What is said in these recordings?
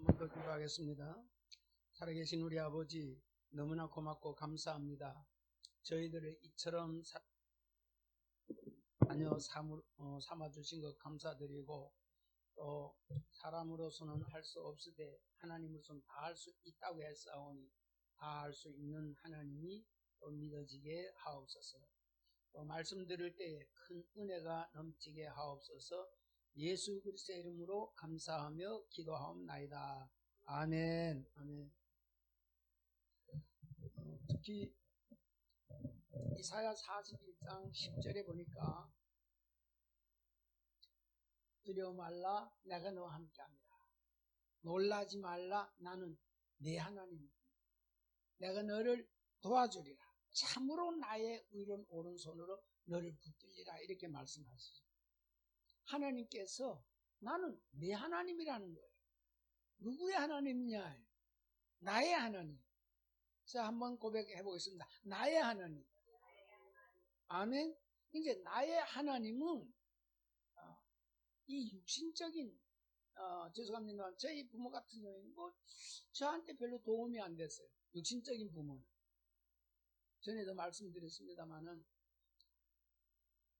한 번 더 기도하겠습니다. 살아계신 우리 아버지, 너무나 고맙고 감사합니다. 저희들을 이처럼 삼아주신 것 감사드리고, 또 사람으로서는 할 수 없으되 하나님으로서는 다 할 수 있다고 했사오니 다 할 수 있는 하나님이 또 믿어지게 하옵소서. 또 말씀 들을 때에 큰 은혜가 넘치게 하옵소서. 예수 그리스도의 이름으로 감사하며 기도하옵나이다. 아멘. 아멘. 특히 이사야 41장 10절에 보니까 두려워 말라, 내가 너와 함께합니다. 놀라지 말라, 나는 네 하나님이다. 내가 너를 도와주리라. 참으로 나의 의로운 오른손으로 너를 붙들리라. 이렇게 말씀하시죠. 하나님께서 나는 네 하나님이라는 거예요. 누구의 하나님이냐? 나의 하나님. 자, 한번 고백해 보겠습니다. 나의 하나님. 아멘. 이제 나의 하나님은 이 육신적인 죄송합니다. 저희 부모 같은 경우에는 저한테 별로 도움이 안 됐어요. 육신적인 부모는. 전에도 말씀드렸습니다만은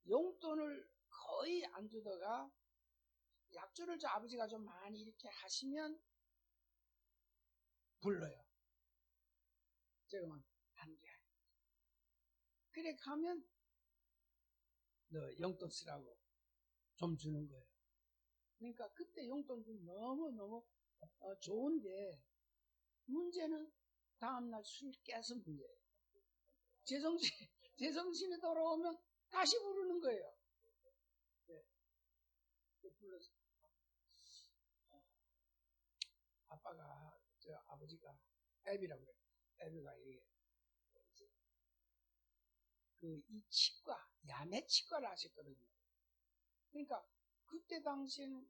용돈을 거의 안 주다가 약주를 저 아버지가 좀 많이 이렇게 하시면 불러요. 제가 안 돼. 그래 가면 너 용돈 쓰라고 좀 주는 거예요. 그러니까 그때 용돈 좀 너무너무 좋은데 문제는 다음날 술 깨서 문제예요. 제정신이 돌아오면 다시 부르는 거예요. 네. 불러서 아빠가 아버지가 애비라고 그래요. 애비가 이게 이 치과 야매 치과를 하셨거든요. 그러니까 그때 당시에는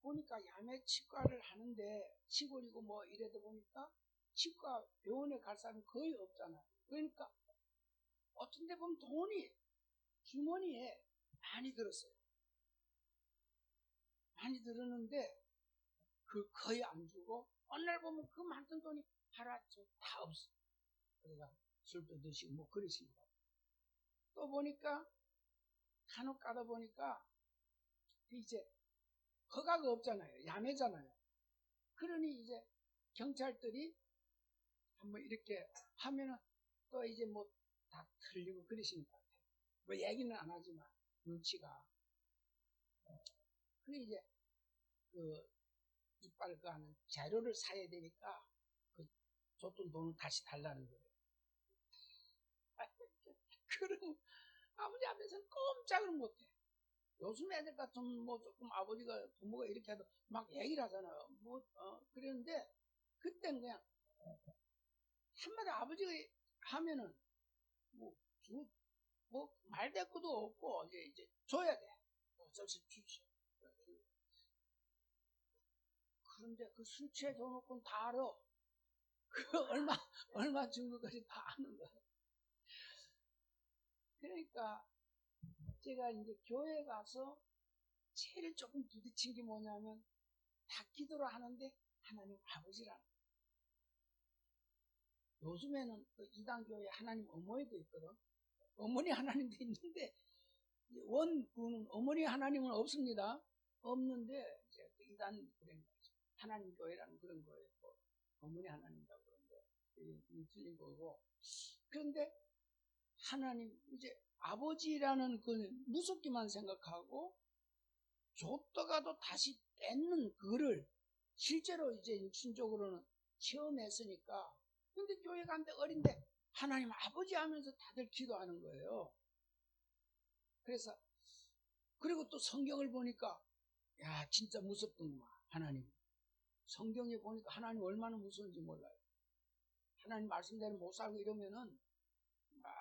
보니까 야매 치과를 하는데 시골이고 뭐 이래도 보니까 치과 병원에 갈 사람이 거의 없잖아요. 그러니까 어떤 데 보면 돈이 주머니에 많이 들었어요. 많이 들었는데 거의 안 주고 어느 날 보면 그 많던 돈이 하루아침 다 없어. 그러니까 술도 드시고 뭐 그러시는 거예요. 또 보니까 간혹 가다 보니까 이제 허가가 없잖아요. 야매잖아요. 그러니 이제 경찰들이 한번 이렇게 하면은 또 이제 뭐 다 틀리고 그러시는 것 같아요. 뭐 얘기는 안 하지만 눈치가. 그래 이제 이빨 하는 재료를 사야 되니까 줬던 돈을 다시 달라는 거예요. 그럼 아버지 앞에서는 꼼짝을 못해. 요즘 애들 같으면 뭐 조금 부모가 이렇게 해도 막 얘기를 하잖아요. 그랬는데 그때는 그냥 한마디 아버지가 하면은 말대꾸도 없고 이제 줘야 돼. 저씨 주시. 그런데 그 술 취해 줘놓고는 다 알아. 얼마 준 것까지 다 아는 거야. 그러니까 제가 이제 교회 가서 제일 조금 부딪힌 게 뭐냐면 다 기도를 하는데 하나님 아버지라는 거예요. 요즘에는 이단교회 하나님 어머니도 있거든. 어머니 하나님도 있는데 원군은 어머니 하나님은 없습니다. 없는데 이제 이단 그런 거죠. 하나님 교회라는 그런 거예요. 어머니 하나님이라고 그러는데 틀린 거고. 그런데 하나님 이제 아버지라는 그 무섭기만 생각하고 줬다가도 다시 뺏는 그거를 실제로 이제 육신적으로는 체험했으니까. 근데 교회 간데 어린데 하나님 아버지 하면서 다들 기도하는 거예요. 그래서 그리고 또 성경을 보니까 야 진짜 무섭더구만 하나님. 성경에 보니까 하나님 얼마나 무서운지 몰라요. 하나님 말씀대로 못 살고 이러면은 막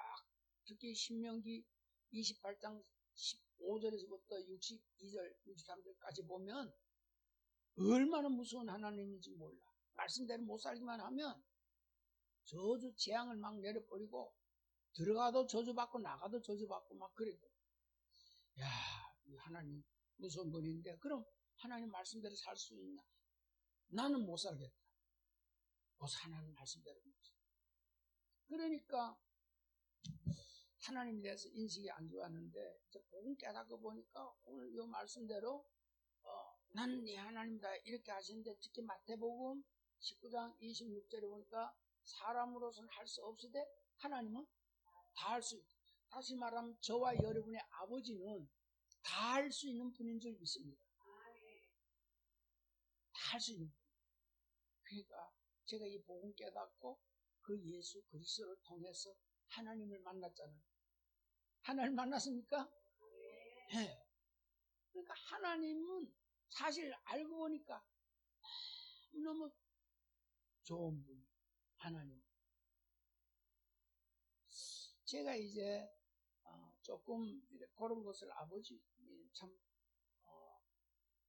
특히 신명기 28장 15절에서부터 62절, 63절까지 보면 얼마나 무서운 하나님인지 몰라. 말씀대로 못 살기만 하면 저주 재앙을 막 내려버리고 들어가도 저주받고 나가도 저주받고 막 그래요. 야, 하나님 무서운 분인데 그럼 하나님 말씀대로 살 수 있나? 나는 못 살겠다. 하나님 말씀대로. 그러니까 하나님에 대해서 인식이 안 좋았는데 이제 복음 깨닫고 보니까 오늘 이 말씀대로 나는 네 하나님이다 이렇게 하시는데, 특히 마태복음 19장 26절에 보니까 사람으로서는 할 수 없으되 하나님은 다 할 수 있다. 다시 말하면 저와 여러분의 아버지는 다 할 수 있는 분인 줄 믿습니다. 다 할 수 있는 분. 그러니까 제가 이 복음 깨닫고 그 예수 그리스도를 통해서 하나님을 만났잖아요. 하나님 만났습니까? 네. 그러니까 하나님은 사실 알고 보니까 너무 좋은 분, 하나님. 제가 이제 조금 그런 것을 아버지 참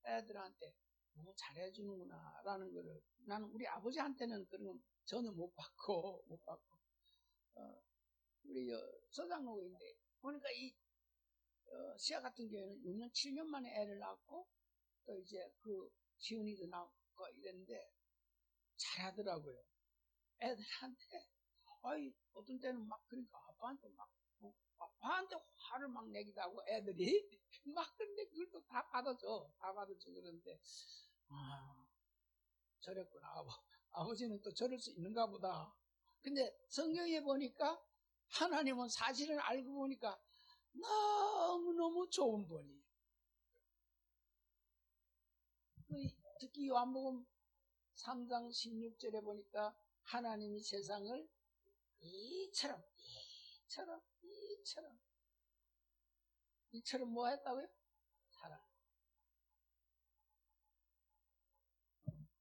애들한테 너무 잘해주는구나 라는 거를, 나는 우리 아버지한테는 그런 건 전혀 못 받고 우리 서장로인데 보니까 이 시아 같은 경우에는 6년 7년 만에 애를 낳고 또 이제 그 지훈이도 낳고 이랬는데 잘하더라고요. 애들한테 어떤 때는 막 그러니까 아빠한테 화를 막 내기도 하고 애들이 막, 근데 그걸 또 다 받아줘 그러는데 저랬구나. 아버지는 또 저럴 수 있는가 보다. 근데 성경에 보니까 하나님은 사실을 알고 보니까 너무너무 좋은 분이에요. 특히 요한복음 3장 16절에 보니까 하나님이 세상을 이처럼 뭐 했다고요? 사랑.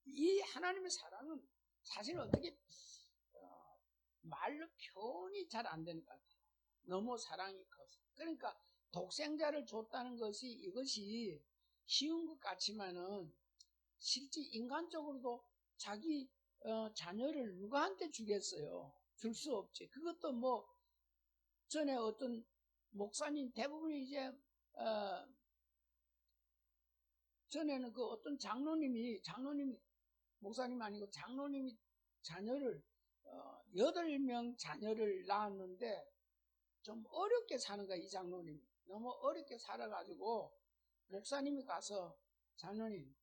이 하나님의 사랑은 사실 어떻게 말로 표현이 잘 안 되는 것 같아요. 너무 사랑이 커서. 그러니까 독생자를 줬다는 것이, 이것이 쉬운 것 같지만은 실제 인간적으로도 자기 자녀를 누구한테 주겠어요? 줄 수 없지. 그것도 뭐 전에 어떤 목사님 대부분이 이제 전에는 그 어떤 장로님이 목사님 아니고 장로님이 자녀를 8명 자녀를 낳았는데 좀 어렵게 사는 거야. 이 장로님이 너무 어렵게 살아가지고 목사님이 가서 장로님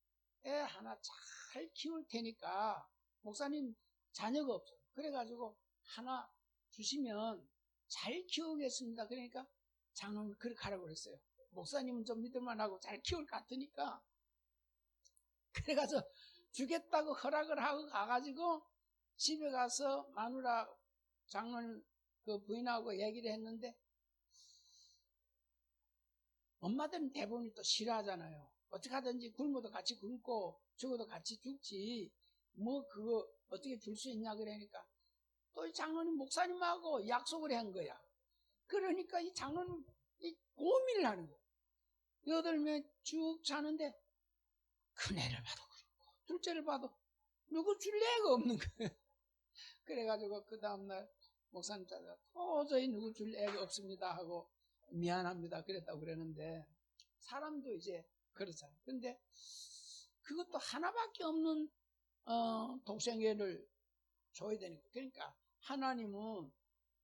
애 하나 잘 키울 테니까, 목사님 자녀가 없어. 그래가지고 하나 주시면 잘 키우겠습니다. 그러니까 장로님이 그렇게 하라고 그랬어요. 목사님은 좀 믿을만하고 잘 키울 것 같으니까. 그래가지고 주겠다고 허락을 하고 가가지고 집에 가서 마누라 장로님 그 부인하고 얘기를 했는데, 엄마들은 대부분이 또 싫어하잖아요. 어떻게 하든지 굶어도 같이 굶고 죽어도 같이 죽지 뭐 그거 어떻게 줄 수 있냐 그러니까 또 이 장로님 목사님하고 약속을 한 거야. 그러니까 이 장로님 고민을 하는 거야. 8명 쭉 자는데 큰애를 봐도 그렇고 둘째를 봐도 누구 줄 애가 없는 거야. 그래가지고 그 다음날 목사님 찾아가 도저히 누구 줄 애가 없습니다 하고 미안합니다 그랬다고 그러는데, 사람도 이제 그렇잖아요. 근데 그것도 하나밖에 없는 독생애를 줘야 되니까. 그러니까 하나님은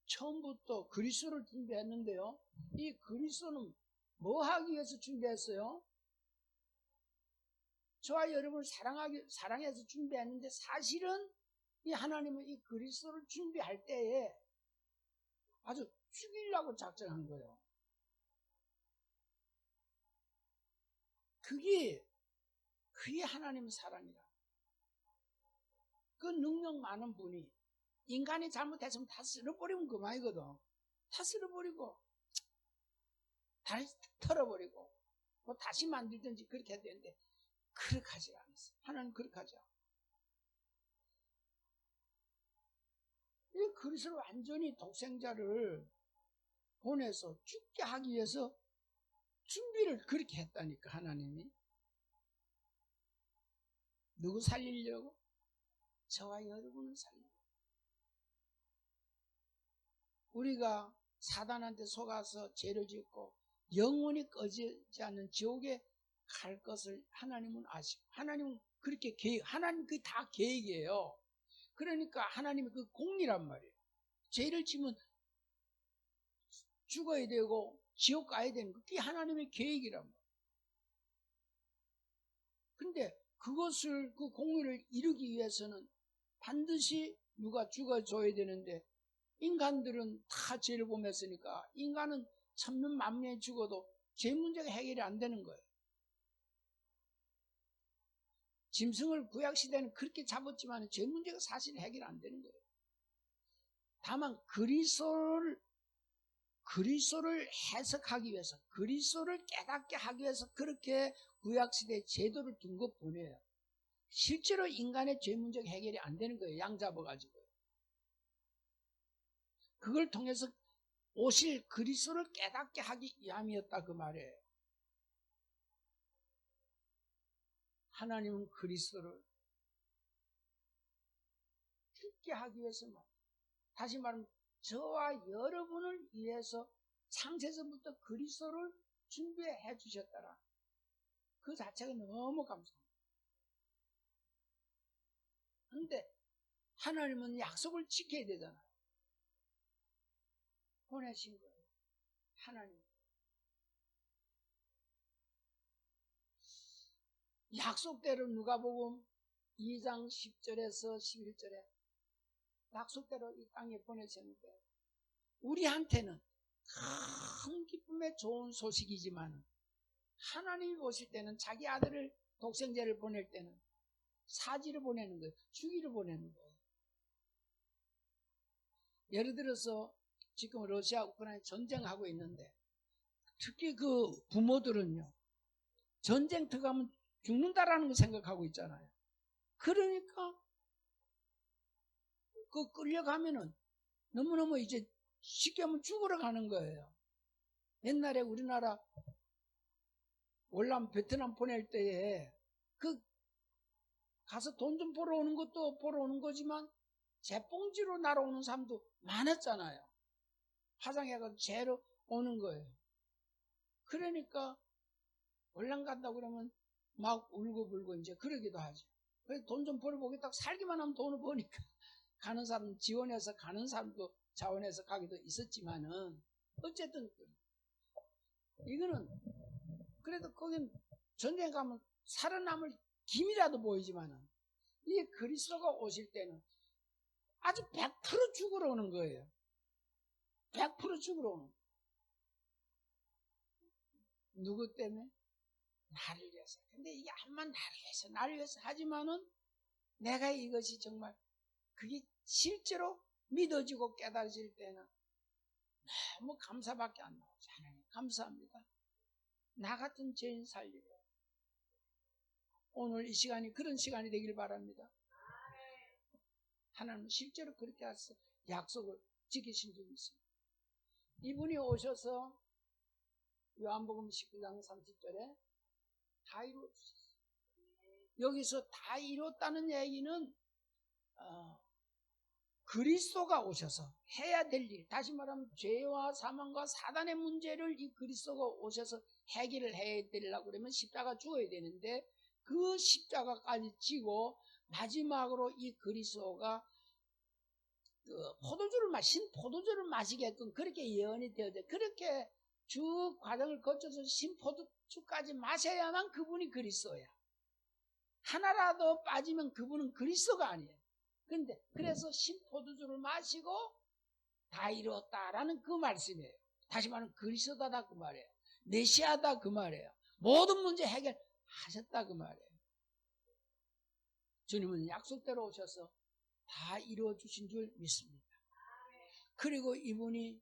처음부터 그리스도를 준비했는데요, 이 그리스도는 뭐 하기 위해서 준비했어요? 저와 여러분을 사랑해서 준비했는데, 사실은 이 하나님은 이 그리스도를 준비할 때에 아주 죽이려고 작정한 거예요. 그게 하나님의 사랑이라. 그 능력 많은 분이 인간이 잘못했으면 다 쓸어버리면 그만이거든. 다 쓸어버리고 다시 털어버리고 뭐 다시 만들든지 그렇게 해야 되는데 그렇게 하지 않았어. 하나님 그렇게 하지 않아. 이 그리스도를 완전히 독생자를 보내서 죽게 하기 위해서 준비를 그렇게 했다니까. 하나님이 누구 살리려고? 저와 여러분을 살리려고. 우리가 사단한테 속아서 죄를 짓고 영원히 꺼지지 않는 지옥에 갈 것을 하나님은 아시고, 하나님은 그렇게 하나님 그게 다 계획이에요. 그러니까 하나님의 그 공리란 말이에요. 죄를 지면 죽어야 되고 지옥 가야 되는 그게 하나님의 계획이란 말이에요. 근데 그것을 그 공리를 이루기 위해서는 반드시 누가 죽어줘야 되는데 인간들은 다 죄를 범했으니까 인간은 천년 만년에 죽어도 죄 문제가 해결이 안 되는 거예요. 짐승을 구약시대는 그렇게 잡았지만 죄 문제가 사실 해결 안 되는 거예요. 다만 그리스도를 해석하기 위해서, 그리스도를 깨닫게 하기 위해서 그렇게 구약시대에 제도를 둔 것뿐이에요. 실제로 인간의 죄 문제가 해결이 안 되는 거예요. 양 잡아가지고. 그걸 통해서 오실 그리스도를 깨닫게 하기 위함이었다 그 말이에요. 하나님은 그리스도를 듣게 하기 위해서만, 다시 말하면 저와 여러분을 위해서 창세전부터 그리스도를 준비해 주셨더라. 그 자체가 너무 감사합니다. 그런데 하나님은 약속을 지켜야 되잖아요. 보내신 거예요. 하나님. 약속대로 누가복음 2장 10절에서 11절에 약속대로 이 땅에 보내셨는데 우리한테는 큰 기쁨의 좋은 소식이지만 하나님이 보실 때는 자기 아들을 독생자를 보낼 때는 사지를 보내는 거예요. 주기를 보내는 거예요. 예를 들어서 지금 러시아 우크라이나 전쟁하고 있는데 특히 그 부모들은요 전쟁터 가면 죽는다라는 걸 생각하고 있잖아요. 그러니까 그 끌려가면은 너무너무 이제 쉽게 하면 죽으러 가는 거예요. 옛날에 우리나라 월남 베트남 보낼 때에 그 가서 돈 좀 벌어 오는 것도 벌어 오는 거지만 재봉지로 날아오는 사람도 많았잖아요. 화장해가지고 재로 오는 거예요. 그러니까 월남 간다 그러면 막 울고불고 이제 그러기도 하죠. 그래서 돈 좀 벌어보겠다고 살기만 하면 돈을 버니까 가는 사람 지원해서 가는 사람도 자원해서 가기도 있었지만은 어쨌든 이거는 그래도 거긴 전쟁 가면 살아남을 김이라도 보이지만은 이 그리스도가 오실 때는 아주 100% 죽으러 오는 거예요. 100% 죽으러 오는 거예요. 누구 때문에? 나를 위해서. 근데 이게 암만 나를 위해서 하지만은 내가 이것이 정말 그게 실제로 믿어지고 깨달아질 때는 너무 감사밖에 안 나오죠. 하나님 감사합니다. 나 같은 죄인 살리려. 오늘 이 시간이 그런 시간이 되길 바랍니다. 하나님 실제로 그렇게 해서 약속을 지키신 적이 있습니다. 이분이 오셔서 요한복음 19장 30절에 다 이루어주셨어요. 여기서 다 이뤘다는 얘기는 그리스도가 오셔서 해야 될 일, 다시 말하면 죄와 사망과 사단의 문제를 이 그리스도가 오셔서 해결을 해야 되려고 그러면 십자가 죽어야 되는데 그 십자가까지 지고 마지막으로 이 그리스도가 그 포도주를 마시게끔 그렇게 예언이 되어져. 그렇게 쭉 과정을 거쳐서 신포도주까지 마셔야만 그분이 그리스도야. 하나라도 빠지면 그분은 그리스도가 아니에요. 근데 그래서 신포도주를 마시고 다 이뤘다라는 그 말씀이에요. 다시 말하면 그리스도다 그 말이에요. 메시아다 그 말이에요. 모든 문제 해결하셨다 그 말이에요. 주님은 약속대로 오셔서 다 이루어 주신 줄 믿습니다. 그리고 이분이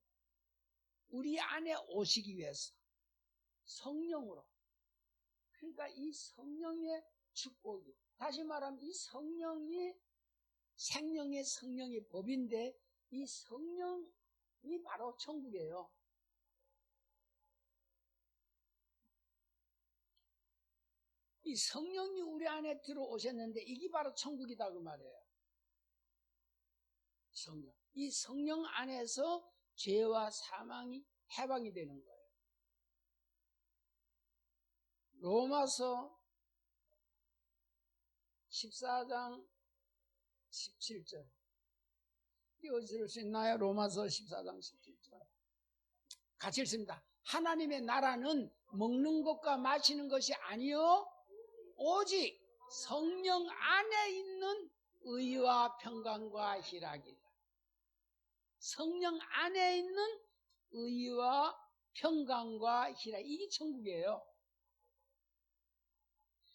우리 안에 오시기 위해서 성령으로, 그러니까 이 성령의 축복이, 다시 말하면 이 성령이 생명의 성령의 법인데 이 성령이 바로 천국이에요. 이 성령이 우리 안에 들어오셨는데 이게 바로 천국이다 그 말이에요. 성령. 이 성령 안에서 죄와 사망이 해방이 되는 거예요. 로마서 14장 17절. 이게 어디서 볼 수 있나요? 로마서 14장 17절. 같이 읽습니다. 하나님의 나라는 먹는 것과 마시는 것이 아니요 오직 성령 안에 있는 의와 평강과 희락이다. 성령 안에 있는 의와 평강과 희락, 이게 천국이에요.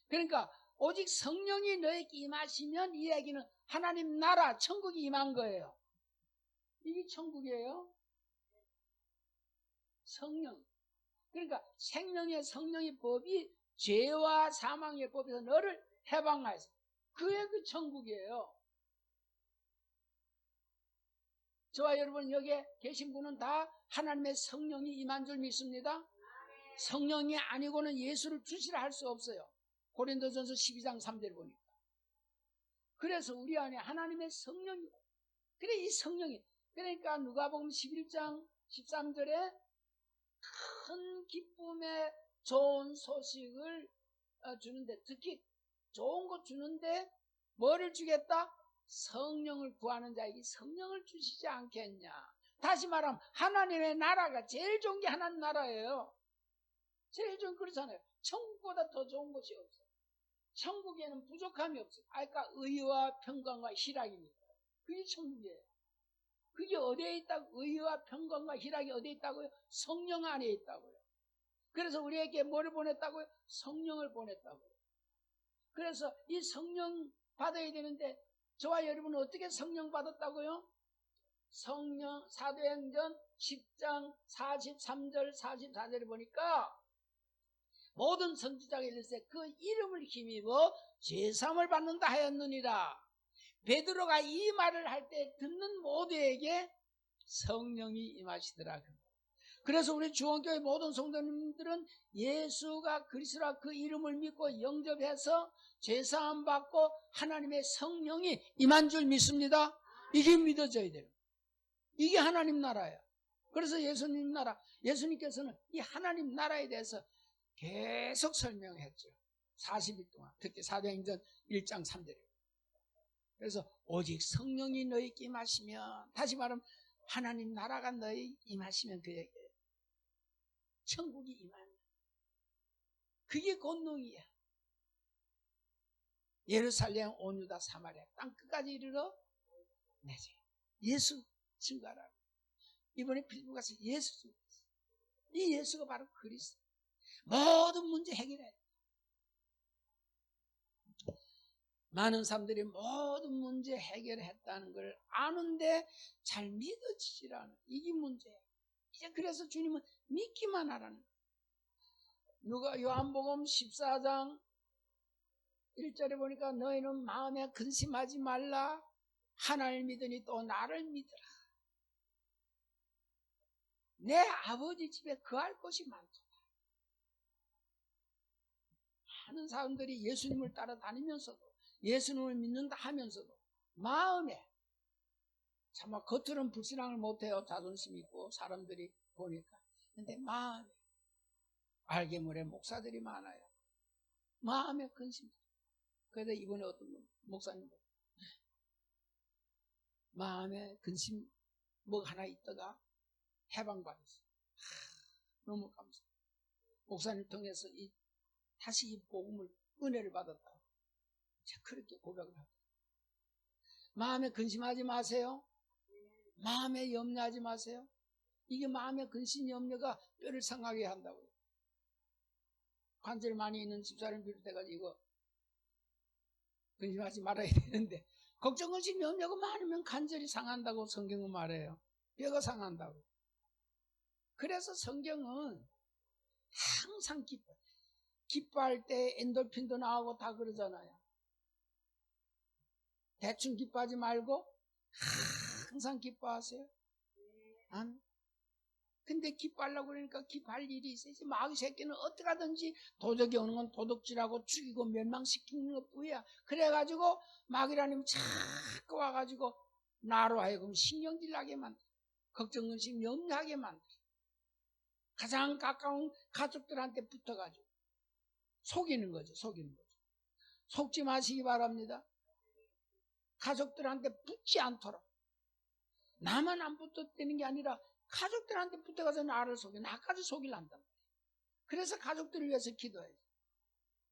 그러니까 오직 성령이 너에게 임하시면 이 얘기는 하나님 나라 천국이 임한 거예요. 이게 천국이에요. 성령. 그러니까 생명의 성령의 법이 죄와 사망의 법에서 너를 해방하여서 그게 그 천국이에요. 저와 여러분 여기에 계신 분은 다 하나님의 성령이 임한 줄 믿습니다. 성령이 아니고는 예수를 주시라 할 수 없어요. 고린도전서 12장 3절 보니까. 그래서 우리 안에 하나님의 성령이, 그래 이 성령이, 그러니까 누가복음 11장 13절에 큰 기쁨의 좋은 소식을 주는데, 특히 좋은 거 주는데 뭐를 주겠다? 성령을 구하는 자에게 성령을 주시지 않겠냐. 다시 말하면 하나님의 나라가 제일 좋은 게 하나님 나라예요. 제일 좋은, 그렇잖아요. 천국보다 더 좋은 것이 없어요. 천국에는 부족함이 없어요. 그러니까 의와 평강과 희락입니다. 그게 천국이에요. 그게 어디에 있다고? 의와 평강과 희락이 어디에 있다고요? 성령 안에 있다고요. 그래서 우리에게 뭐를 보냈다고요? 성령을 보냈다고요. 그래서 이 성령 받아야 되는데 저와 여러분은 어떻게 성령 받았다고요? 성령 사도행전 10장 43절 44절을 보니까 모든 선지자가 이르되 그 이름을 힘입어 죄사함을 받는다 하였느니라. 베드로가 이 말을 할 때 듣는 모두에게 성령이 임하시더라. 그래서 우리 주원교회 모든 성도님들은 예수가 그리스도라 그 이름을 믿고 영접해서 죄사함 받고 하나님의 성령이 임한 줄 믿습니다. 이게 믿어져야 돼요. 이게 하나님 나라예요. 그래서 예수님 나라, 예수님께서는 이 하나님 나라에 대해서 계속 설명했죠. 40일 동안. 특히 사도행전 1장 3절. 그래서 오직 성령이 너희에게 임하시면, 다시 말하면 하나님 나라가 너희 임하시면 그에게 천국이 임한다. 그게 권능이야. 예루살렘, 온 유다, 사마리아 땅 끝까지 이르러 내세. 예수 증거하라고. 이번에 빌보 가서 예수 증거했어. 이 예수가 바로 그리스도. 모든 문제 해결해. 많은 사람들이 모든 문제 해결했다는 걸 아는데 잘 믿어지질 않아. 이게 문제야. 이제 그래서 주님은 믿기만 하라는 거야. 누가 요한복음 14장 1절에 보니까 너희는 마음에 근심하지 말라. 하나님을 믿으니 또 나를 믿으라. 내 아버지 집에 거할 곳이 많다. 많은 사람들이 예수님을 따라다니면서도 예수님을 믿는다 하면서도 마음에 참아 겉으로는 불신앙을 못해요. 자존심 있고 사람들이 보니까. 근데 마음에 알게모레 목사들이 많아요. 마음에 근심. 그래서 이번에 어떤 목사님 마음에 근심 뭐 하나 있다가 해방받았어요. 너무 감사해요. 목사님 통해서 다시 이 복음을 은혜를 받았다. 제가 그렇게 고백을 합니다. 마음에 근심하지 마세요. 마음에 염려하지 마세요. 이게 마음의 근심 염려가 뼈를 상하게 한다고요. 관절 많이 있는 집사람 비롯해가지고 이거 근심하지 말아야 되는데 걱정 근심 염려가 많으면 관절이 상한다고 성경은 말해요. 뼈가 상한다고. 그래서 성경은 항상 기뻐할 때 엔돌핀도 나오고 다 그러잖아요. 대충 기뻐하지 말고 항상 기뻐하세요. 안? 근데 기뻐하려고 그러니까 기뻐할 일이 있어야지. 마귀 새끼는 어떻게 하든지 도적이 오는 건 도둑질하고 죽이고 멸망시키는 것뿐이야. 그래가지고 마귀라님 자꾸 와가지고 나로 하여금 신경질 나게 만들어. 걱정, 근심, 염려하게 만들어. 가장 가까운 가족들한테 붙어가지고 속이는 거죠. 속이는 거죠. 속지 마시기 바랍니다. 가족들한테 붙지 않도록. 나만 안 붙었다는 게 아니라 가족들한테 붙어가서 나를 속여. 나까지 속이려 한단 말이야. 그래서 가족들을 위해서 기도해요.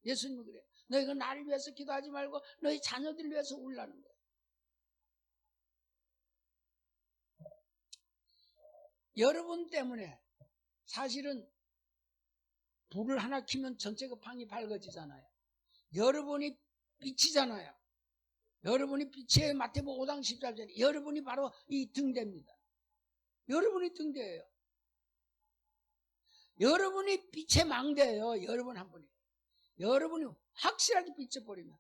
예수님은 그래요. 너희가 나를 위해서 기도하지 말고 너희 자녀들을 위해서 울라는 거예요. 여러분 때문에 사실은 불을 하나 켜면 전체가 방이 밝아지잖아요. 여러분이 빛이잖아요. 여러분이 빛이에요. 마태복음 5장 14절. 여러분이 바로 이 등대입니다. 여러분이 등대예요. 여러분이 빛의 망대예요. 여러분 한 분이. 여러분이 확실하게 비춰버리면.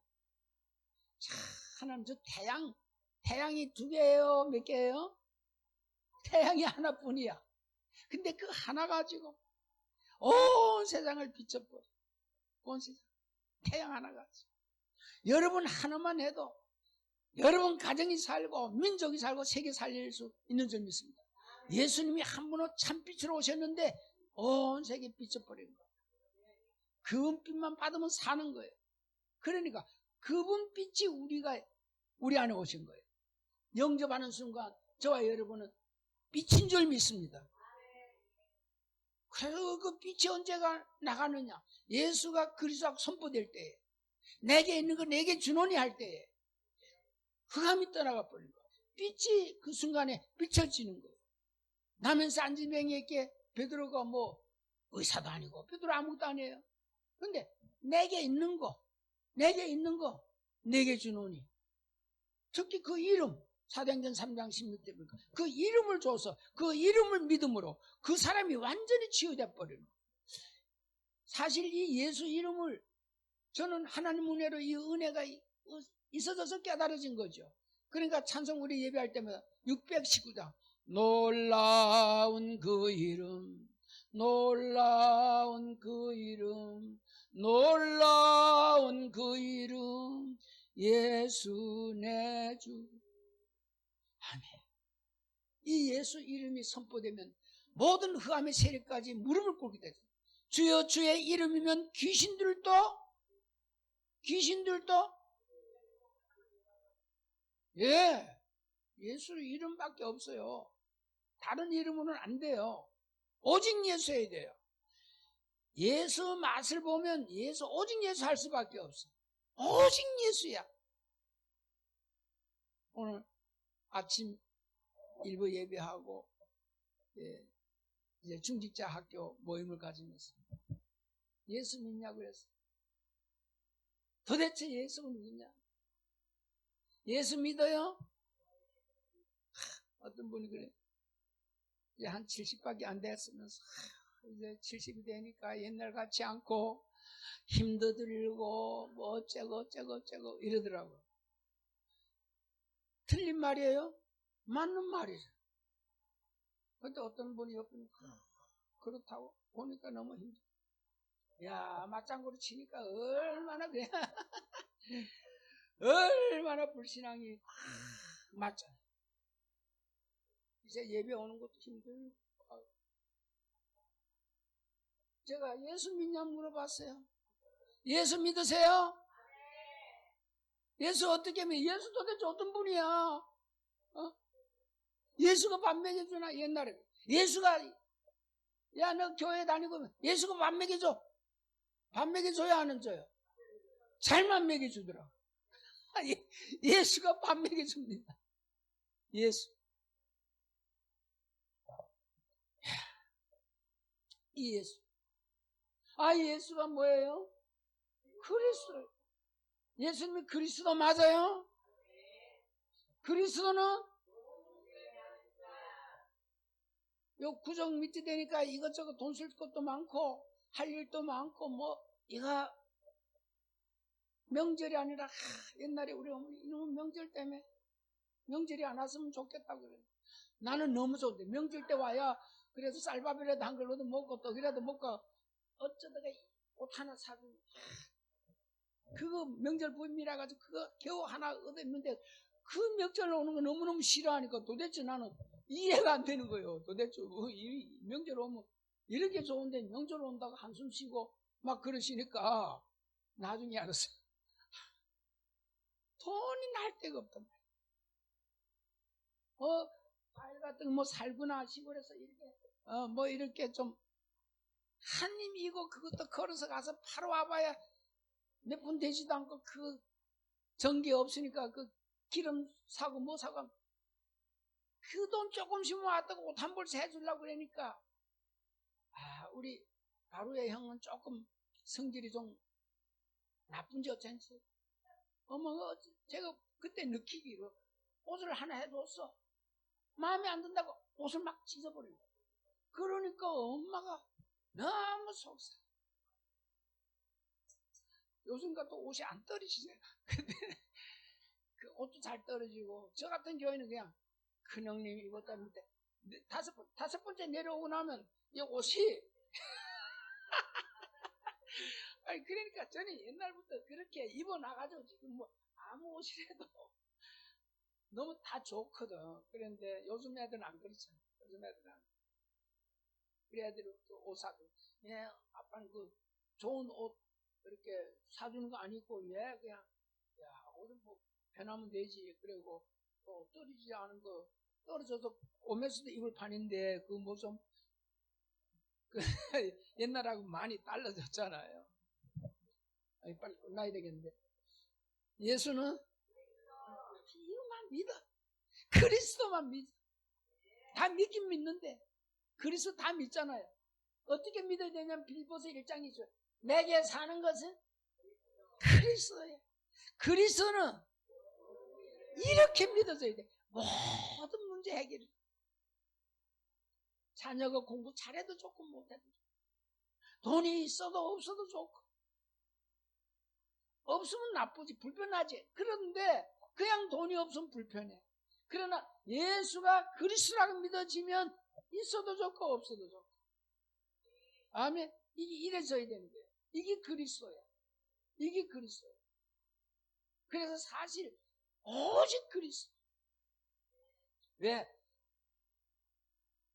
자, 하나님 저 태양이 2개예요? 몇 개예요? 태양이 하나뿐이야. 근데 그 하나 가지고 온 세상을 비춰버려. 온 세상. 태양 하나 가지고. 여러분 하나만 해도 여러분 가정이 살고 민족이 살고 세계 살릴 수 있는 줄 믿습니다. 예수님이 한 분은 참빛으로 오셨는데 온 세계 비춰버리는 거예요. 그분 빛만 받으면 사는 거예요. 그러니까 그분 빛이 우리 안에 오신 거예요. 영접하는 순간 저와 여러분은 빛인 줄 믿습니다. 그래서 그 빛이 언제가 나가느냐? 예수가 그리스도가 선포될 때에, 내게 있는 거 내게 주노니 할 때에 흑암이 떠나가 버린 거예요. 빛이 그 순간에 비춰지는 거예요. 남은 싼지맹이에게 베드로가 뭐 의사도 아니고 베드로 아무것도 아니에요. 근데 내게 있는 거 내게 주노니. 특히 그 이름, 사도행전 3장 16절 보니까 그 이름을 줘서 그 이름을 믿음으로 그 사람이 완전히 치유돼 버리는 거예요. 사실 이 예수 이름을 저는 하나님 은혜로 이 은혜가 있어져서 깨달아진 거죠. 그러니까 찬송 우리 예배할 때마다 619장 놀라운 그 이름, 놀라운 그 이름, 놀라운 그 이름, 예수 내 주. 아멘. 이 예수 이름이 선포되면 모든 흑암의 세력까지 무릎을 꿇게 되죠. 주여 주의 이름이면 귀신들도 예, 예수 이름밖에 없어요. 다른 이름으로는 안 돼요. 오직 예수여야 돼요. 예수 맛을 보면 오직 예수 할 수밖에 없어. 오직 예수야. 오늘 아침 일부 예배하고 이제 중직자 학교 모임을 가지면서 예수 믿냐고 그랬어. 도대체 예수 믿냐? 예수 믿어요? 어떤 분이 그래. 이제 한 70밖에 안 됐으면서 이제 70이 되니까 옛날 같지 않고 힘도 들고 뭐 어쩌고 이러더라고요. 틀린 말이에요? 맞는 말이죠. 근데 어떤 분이 옆에 그렇다고 보니까 너무 힘들어. 야, 맞장구로 치니까 얼마나 그냥 얼마나 불신앙이 맞잖아요. 이제 예배 오는 것도 힘들고. 제가 예수 믿냐 물어봤어요. 예수 믿으세요? 예수 어떻게 믿어? 예수 도대체 어떤 분이야? 예수가 밥 먹여주나? 옛날에 예수가 야 너 교회 다니고 예수가 밥 먹여줘. 밥 먹여줘야 안 줘요. 잘만 먹여주더라. 예수가 밥 먹여줍니다. 예수. 이 예수. 예수가 뭐예요? 그리스도. 예수님이 그리스도 맞아요? 그리스도는 요 구정 밑에 되니까 이것저것 돈 쓸 것도 많고 할 일도 많고 뭐 이거 명절이 아니라 옛날에 우리 어머니 이놈은 명절 때문에 명절이 안 왔으면 좋겠다고 그래. 나는 너무 좋은데 명절 때 와야 그래서 쌀밥이라도 한 걸로도 먹고 또 그래도 먹고 어쩌다가 옷 하나 사주면 그거 명절 부임이라 가지고 그거 겨우 하나 얻었는데 그 명절 오는 거 너무너무 싫어하니까 도대체 나는 이해가 안 되는 거예요. 도대체 명절 오면 이렇게 좋은데 명절 온다고 한숨 쉬고 막 그러시니까 나중에 알았어요. 돈이 날 데가 없단 말이야. 과일 같은 거 뭐 살구나 시골에서 이렇게 뭐 이렇게 좀 한 입 이거 그것도 걸어서 가서 팔아 와봐야 몇 분 되지도 않고 그 전기 없으니까 그 기름 사고 뭐 사고 그 돈 조금씩만 왔다고 옷 한 벌 해주려고 그러니까 우리 바로의 형은 조금 성질이 좀 나쁜지 어쩐지 제가 그때 느끼기로 옷을 하나 해줬어. 마음에 안 든다고 옷을 막 찢어버린 거야. 그러니까 엄마가 너무 속상. 요즘과 또 옷이 안 떨어지네. 근데 그 옷도 잘 떨어지고 저 같은 경우에는 그냥 큰형님이 입었다는데 다섯 번째 내려오고 나면 이 옷이 아니 그러니까 저는 옛날부터 그렇게 입어 나가지고 지금 뭐 아무 옷이라도 너무 다 좋거든. 그런데 요즘 애들은 안 그렇잖아. 요즘 애들은 우리 애들은 옷 사고 아빠는 그 좋은 옷 이렇게 사주는 거 아니고 그냥 옷은 뭐 변하면 되지. 그리고 또 떨어지지 않은 거 떨어져서 오면서도 입을 판인데 그 뭐 좀 옛날하고 많이 달라졌잖아요. 빨리 끝나야 되겠는데 예수는 이것만 믿어. 그리스도만 믿어. 다 믿긴 믿는데 그리스도 다 믿잖아요. 어떻게 믿어야 되냐면 빌보서 1장이죠. 내게 사는 것은 그리스도예요. 그리스도는 이렇게 믿어져야 돼. 모든 문제 해결. 자녀가 공부 잘해도 좋고 못해도 좋고 돈이 있어도 없어도 좋고 없으면 나쁘지 불편하지. 그런데 그냥 돈이 없으면 불편해. 그러나 예수가 그리스도라고 믿어지면 있어도 좋고 없어도 좋고 아멘. 이게 이래져야 되는 거예요. 이게 그리스도야. 이게 그리스도야. 그래서 사실 오직 그리스도. 왜?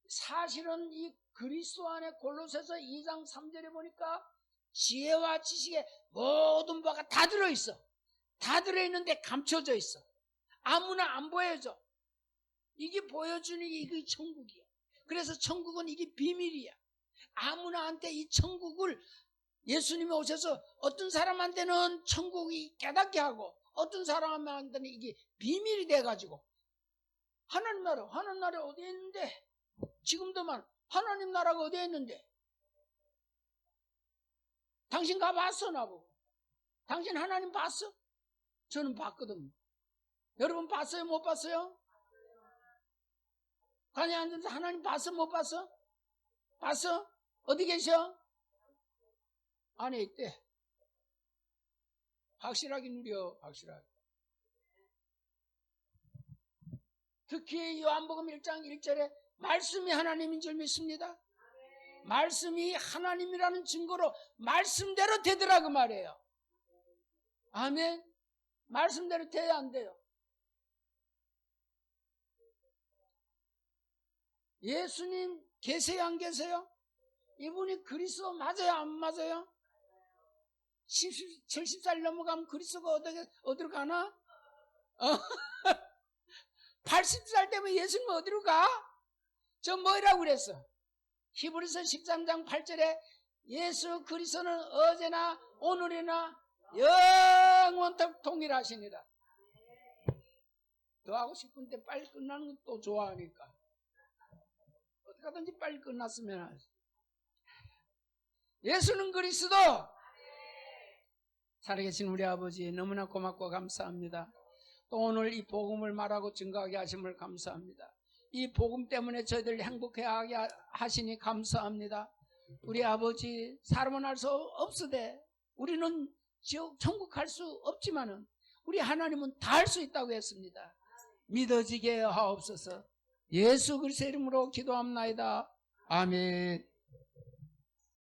사실은 이 그리스도 안에 골로새서 2장 3절에 보니까 지혜와 지식의 모든 바가 다 들어있어. 다 들어있는데 감춰져 있어. 아무나 안 보여줘. 이게 보여주는 게 이게 천국이야. 그래서 천국은 이게 비밀이야. 아무나한테 이 천국을 예수님이 오셔서 어떤 사람한테는 천국이 깨닫게 하고 어떤 사람한테는 이게 비밀이 돼가지고 하나님 나라 어디에 있는데 지금도만 하나님 나라가 어디에 있는데 당신 가봤어 나보고 당신 하나님 봤어? 저는 봤거든요. 여러분 봤어요 못 봤어요? 관에 앉아서 하나님 봤어 못 봤어? 봤어? 어디 계셔? 안에 있대. 확실하게 누려 확실하게. 특히 요한복음 1장 1절에 말씀이 하나님인 줄 믿습니다. 말씀이 하나님이라는 증거로 말씀대로 되더라 그 말이에요. 아멘. 말씀대로 돼야 안 돼요. 예수님 계세요 안 계세요? 이분이 그리스도 맞아요 안 맞아요? 70살 넘어가면 그리스도가 어디로 가나? 80살 되면 예수님 어디로 가? 저 뭐라고 그랬어? 히브리서 13장 8절에 예수 그리스도는 어제나 오늘이나 영원토록 동일하시니라. 더 하고 싶은데 빨리 끝나는 것도 좋아하니까 어떻게 하든지 빨리 끝났으면 하지. 예수는 그리스도. 살아계신 우리 아버지 너무나 고맙고 감사합니다. 또 오늘 이 복음을 말하고 증거하게 하심을 감사합니다. 이 복음 때문에 저희들 행복해하게 하시니 감사합니다. 우리 아버지 사람은 알 수 없으되 우리는 천국 갈 수 없지만은 우리 하나님은 다 할 수 있다고 했습니다. 믿어지게 하옵소서. 예수 그리스도의 이름으로 기도합나이다. 아멘.